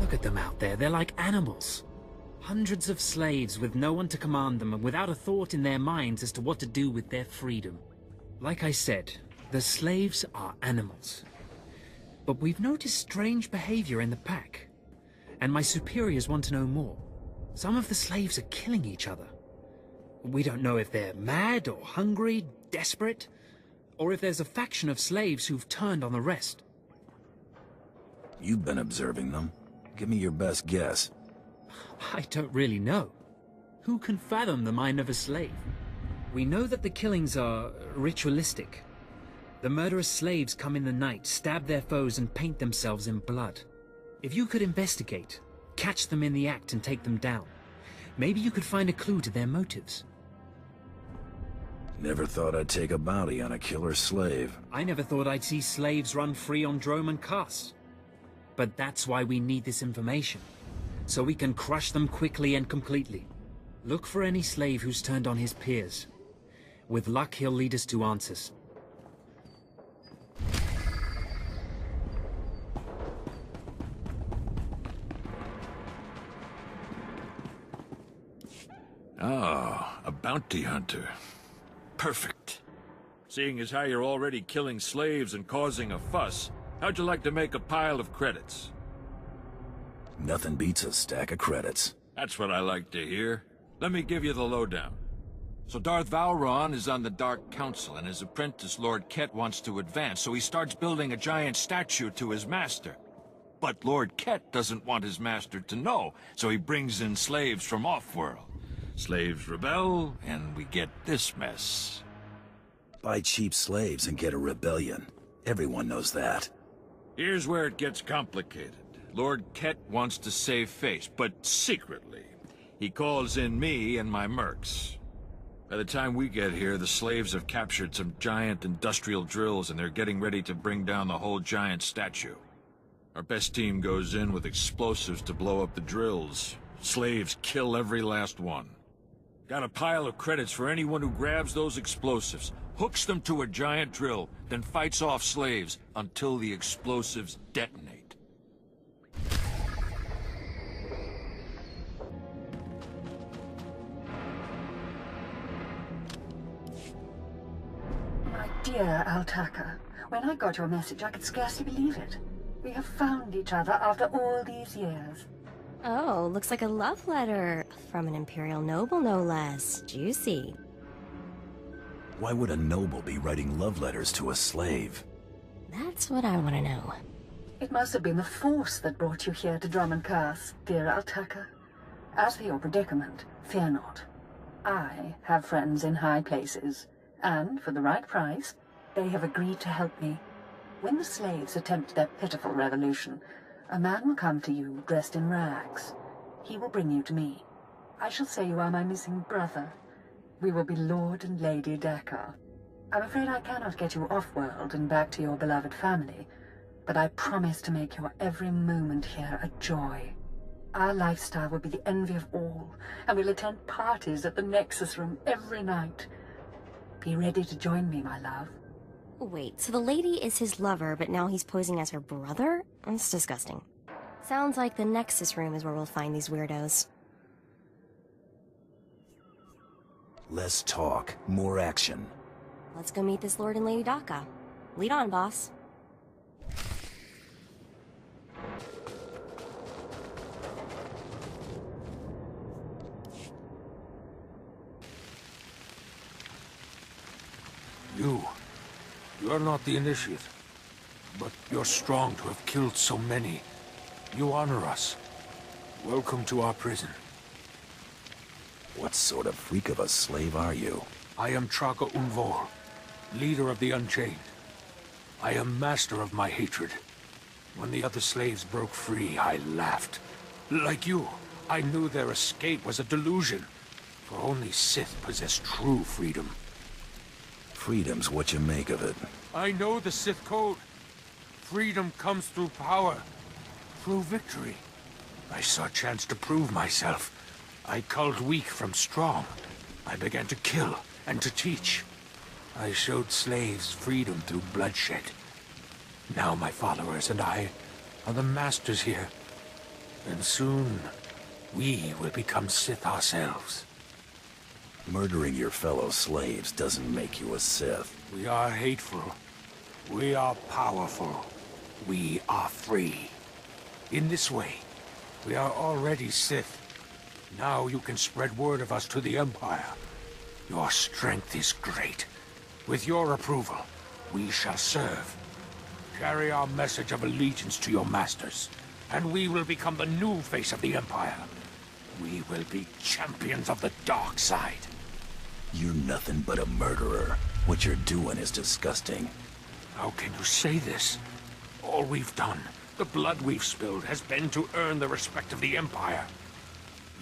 Look at them out there, they're like animals. Hundreds of slaves with no one to command them and without a thought in their minds as to what to do with their freedom. Like I said, the slaves are animals. But we've noticed strange behavior in the pack. And my superiors want to know more. Some of the slaves are killing each other. We don't know if they're mad or hungry, desperate, or if there's a faction of slaves who've turned on the rest. You've been observing them. Give me your best guess. I don't really know. Who can fathom the mind of a slave? We know that the killings are ritualistic. The murderous slaves come in the night, stab their foes and paint themselves in blood. If you could investigate, catch them in the act and take them down, maybe you could find a clue to their motives. Never thought I'd take a bounty on a killer slave. I never thought I'd see slaves run free on Droman Kaas. But that's why we need this information, so we can crush them quickly and completely. Look for any slave who's turned on his peers. With luck, he'll lead us to answers. Ah, a bounty hunter. Perfect. Seeing as how you're already killing slaves and causing a fuss, how'd you like to make a pile of credits? Nothing beats a stack of credits. That's what I like to hear. Let me give you the lowdown. So Darth Vowrawn is on the Dark Council, and his apprentice Lord Ket wants to advance, so he starts building a giant statue to his master. But Lord Ket doesn't want his master to know, so he brings in slaves from off-world. Slaves rebel, and we get this mess. Buy cheap slaves and get a rebellion. Everyone knows that. Here's where it gets complicated. Lord Ket wants to save face, but secretly. He calls in me and my mercs. By the time we get here, the slaves have captured some giant industrial drills, and they're getting ready to bring down the whole giant statue. Our best team goes in with explosives to blow up the drills. Slaves kill every last one. Got a pile of credits for anyone who grabs those explosives, hooks them to a giant drill, then fights off slaves until the explosives detonate. My dear Altaka, when I got your message, I could scarcely believe it. We have found each other after all these years. Oh, looks like a love letter. From an Imperial noble, no less. Juicy. Why would a noble be writing love letters to a slave? That's what I want to know. It must have been the Force that brought you here to Droman Kaas, dear Altaka. As for your predicament, fear not. I have friends in high places, and for the right price, they have agreed to help me. When the slaves attempt their pitiful revolution, a man will come to you dressed in rags. He will bring you to me. I shall say you are my missing brother. We will be Lord and Lady Dakar. I'm afraid I cannot get you off-world and back to your beloved family, but I promise to make your every moment here a joy. Our lifestyle will be the envy of all, and we'll attend parties at the Nexus Room every night. Be ready to join me, my love. Wait, so the lady is his lover, but now he's posing as her brother? That's disgusting. Sounds like the Nexus Room is where we'll find these weirdos. Less talk, more action. Let's go meet this Lord and Lady Daka. Lead on, boss. You're not the initiate, but you're strong to have killed so many. You honor us. Welcome to our prison. What sort of freak of a slave are you? I am Traga Unvor, leader of the Unchained. I am master of my hatred. When the other slaves broke free, I laughed. Like you, I knew their escape was a delusion, for only Sith possess true freedom. Freedom's what you make of it. I know the Sith code. Freedom comes through power, through victory. I saw a chance to prove myself. I culled weak from strong. I began to kill and to teach. I showed slaves freedom through bloodshed. Now my followers and I are the masters here. And soon, we will become Sith ourselves. Murdering your fellow slaves doesn't make you a Sith. We are hateful. We are powerful. We are free. In this way, we are already Sith. Now you can spread word of us to the Empire. Your strength is great. With your approval, we shall serve. Carry our message of allegiance to your masters, and we will become the new face of the Empire. We will be champions of the dark side. You're nothing but a murderer. What you're doing is disgusting. How can you say this? All we've done, the blood we've spilled, has been to earn the respect of the Empire.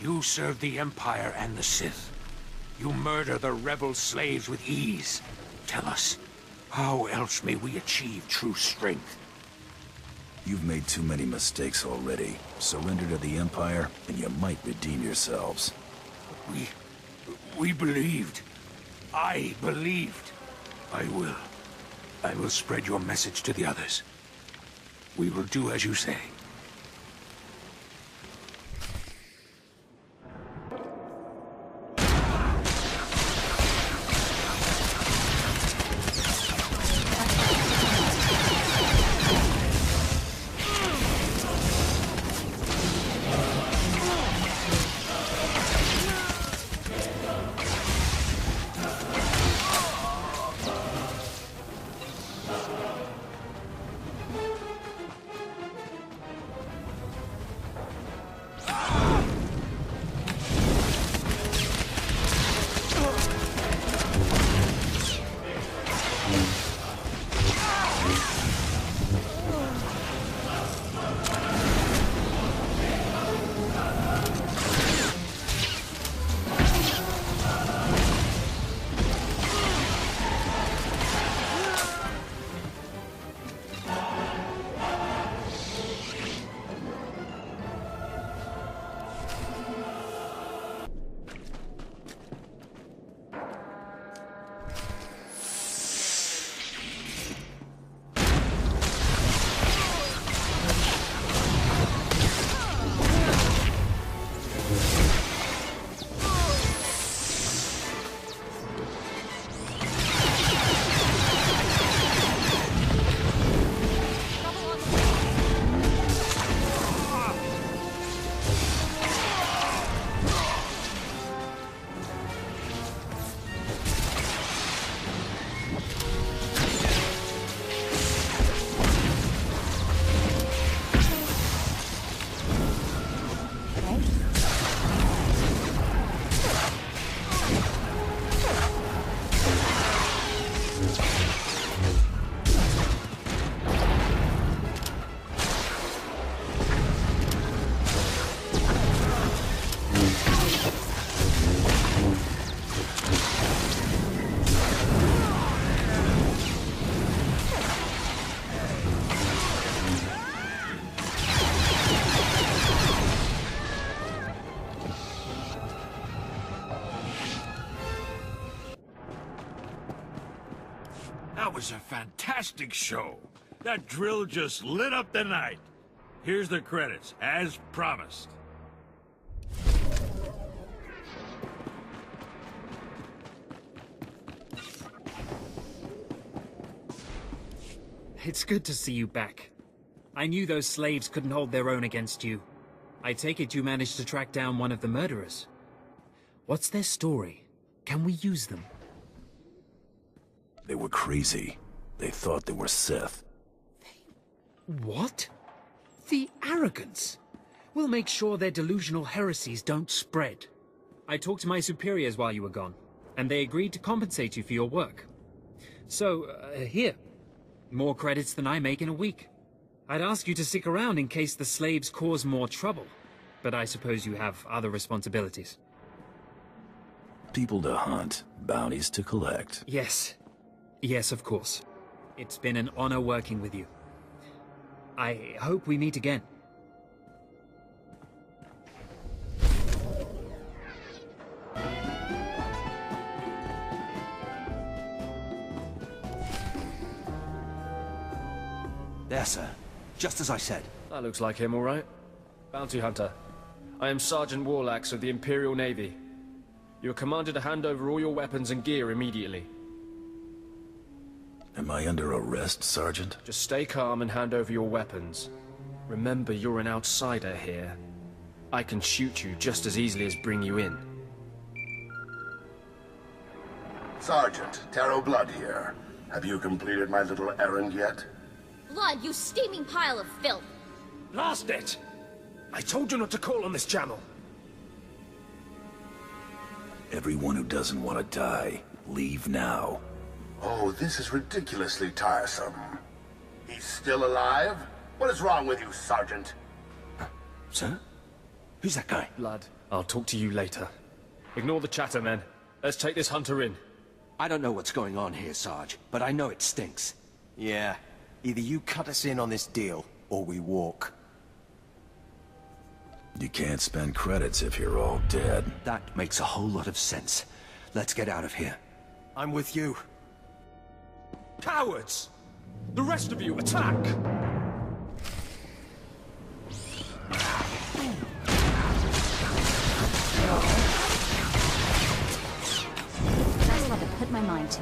You serve the Empire and the Sith. You murder the rebel slaves with ease. Tell us, how else may we achieve true strength? You've made too many mistakes already. Surrender to the Empire, and you might redeem yourselves. We believed. I believed. I will spread your message to the others. We will do as you say. That was a fantastic show. That drill just lit up the night. Here's the credits, as promised. It's good to see you back. I knew those slaves couldn't hold their own against you. I take it you managed to track down one of the murderers. What's their story? Can we use them? They were crazy. They thought they were Sith. What? The arrogance! We'll make sure their delusional heresies don't spread. I talked to my superiors while you were gone, and they agreed to compensate you for your work. So, here. More credits than I make in a week. I'd ask you to stick around in case the slaves cause more trouble, but I suppose you have other responsibilities. People to hunt, bounties to collect. Yes. Yes, of course. It's been an honor working with you. I hope we meet again. There, sir. Just as I said. That looks like him, all right. Bounty Hunter. I am Sergeant Warlax of the Imperial Navy. You are commanded to hand over all your weapons and gear immediately. Am I under arrest, Sergeant? Just stay calm and hand over your weapons. Remember, you're an outsider here. I can shoot you just as easily as bring you in. Sergeant, Taro Blood here. Have you completed my little errand yet? Blood, you steaming pile of filth! Blast it! I told you not to call on this channel. Everyone who doesn't want to die, leave now. Oh, this is ridiculously tiresome. He's still alive? What is wrong with you, Sergeant? Sir? Who's that guy? Blood, I'll talk to you later. Ignore the chatter, men. Let's take this hunter in. I don't know what's going on here, Sarge, but I know it stinks. Yeah, either you cut us in on this deal, or we walk. You can't spend credits if you're all dead. That makes a whole lot of sense. Let's get out of here. I'm with you. Cowards! The rest of you, attack! That's what I put my mind to.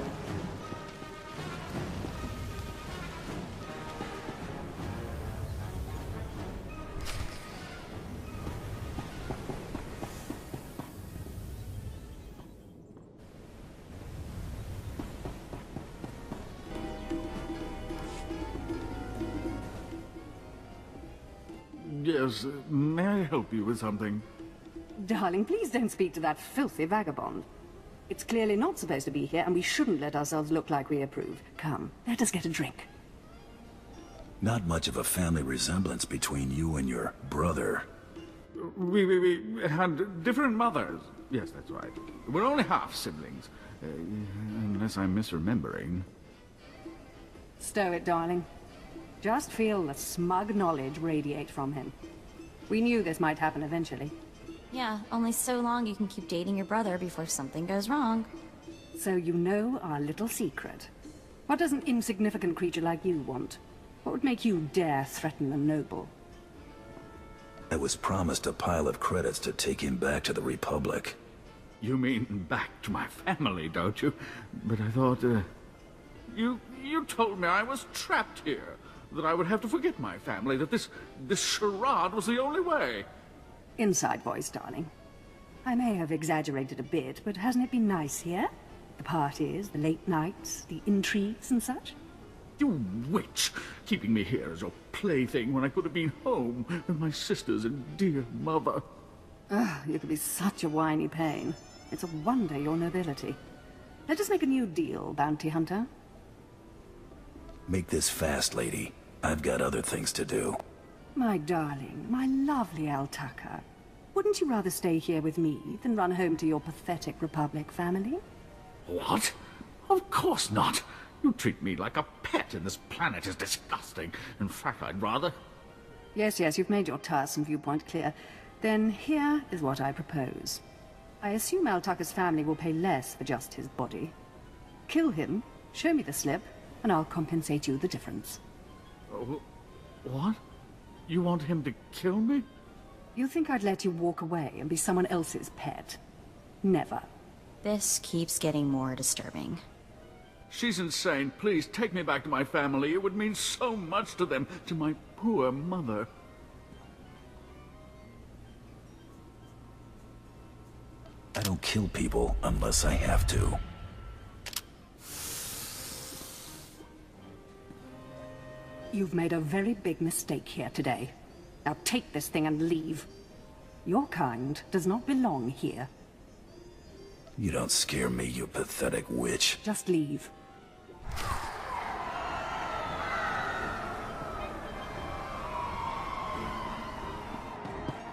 Yes, may I help you with something? Darling, please don't speak to that filthy vagabond. It's clearly not supposed to be here, and we shouldn't let ourselves look like we approve. Come, let us get a drink. Not much of a family resemblance between you and your brother. We had different mothers. Yes, that's right. We're only half siblings. Unless I'm misremembering. Stow it, darling. Just feel the smug knowledge radiate from him. We knew this might happen eventually. Yeah, only so long you can keep dating your brother before something goes wrong. So you know our little secret. What does an insignificant creature like you want? What would make you dare threaten the noble? I was promised a pile of credits to take him back to the Republic. You mean back to my family, don't you? But I thought, You told me I was trapped here. That I would have to forget my family, that this charade was the only way. Inside voice, darling. I may have exaggerated a bit, but hasn't it been nice here? The parties, the late nights, the intrigues and such? You witch! Keeping me here as your plaything when I could have been home with my sisters and dear mother. Ah, you could be such a whiny pain. It's a wonder your nobility. Let us make a new deal, Bounty Hunter. Make this fast, lady. I've got other things to do. My darling, my lovely Altaka. Wouldn't you rather stay here with me than run home to your pathetic Republic family? What? Of course not. You treat me like a pet, and this planet is disgusting. In fact, I'd rather... Yes, you've made your tiresome viewpoint clear. Then here is what I propose. I assume Altaka's family will pay less for just his body. Kill him, show me the slip, and I'll compensate you the difference. What? You want him to kill me? You think I'd let you walk away and be someone else's pet? Never. This keeps getting more disturbing. She's insane. Please, take me back to my family. It would mean so much to them, to my poor mother. I don't kill people unless I have to. You've made a very big mistake here today. Now take this thing and leave. Your kind does not belong here. You don't scare me, you pathetic witch. Just leave.